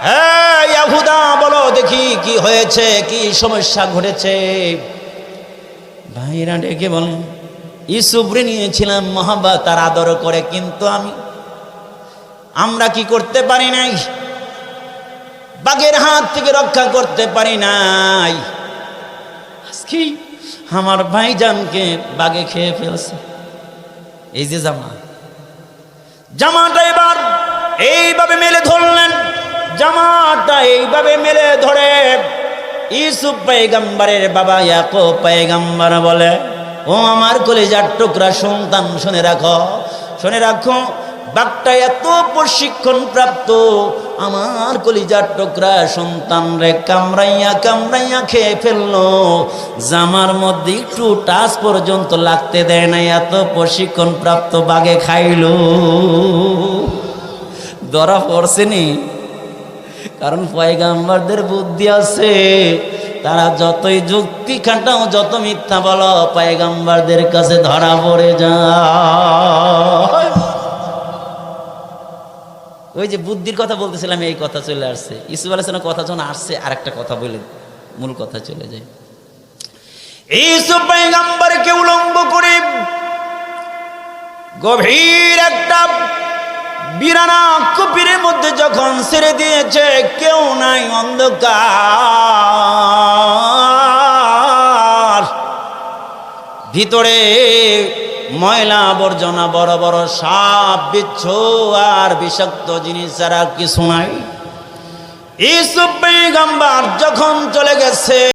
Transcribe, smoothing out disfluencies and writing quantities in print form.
হ্যাঁ ইয়াহুদা, বলো দেখি কি হয়েছে, কি সমস্যা ঘটেছে। ভাইরা ডেকে বলেন, ইউসুফরে নিয়েছিলাম মহব্বত আর আদর করে, কিন্তু আমরা কি করতে পারি নাই, বাঘের হাত থেকে রক্ষা করতে পারি নাই। আজকে আমার ভাইজানকে বাঘে খেয়ে ফেলছে। এই যে জামাটা এবার এইভাবে মেলে ধরলেন, জামাটা এইভাবে মেলে ধরে ইউসুফ পয়গম্বরের বাবা ইয়াকুব পয়গম্বর বলে, ও আমার কলিজার টুকরা সন্তান, শুনে রাখো, শুনে রাখো, বাঘটা এত প্রশিক্ষণ প্রাপ্ত, আমার কলিজার টুকরা সন্তান রে কামড়াইয়া কামড়াইয়া খেয়ে ফেললো, জামার মধ্যে একটু টাচ পর্যন্ত লাগতে দেয় না, এত প্রশিক্ষণ প্রাপ্ত বাঘে খাইলো। ধরা পড়ছে নি, কারণ পয়গাম্বরদের বুদ্ধি আছে, তারা যতই যুক্তি খাটাও, যত মিথ্যা বলো, পয়গাম্বরদের কাছে ধরা পড়ে যায়। ওই যে বুদ্ধির কথা বলতেছিলাম, এই কথা চলে আসছে, ইউসুফ আলাইহিস সালামের কথা যখন আসছে, আর একটা কথা বলে মূল কথা চলে যায়। ইউসুফ পয়গম্বরকে উলঙ্গ করে গভীর একটা বিরানা কুপিরের মধ্যে যখন ছেড়ে দিয়েছে, কেউ নাই, অন্ধকার, ভিতরে ময়লা আবর্জনা, বড় বড় সাপ বিচ্ছু আর বিষাক্ত জিনিস ছাড়া কিছু নাই। ইউসুফ পয়গম্বর যখন চলে গেছে,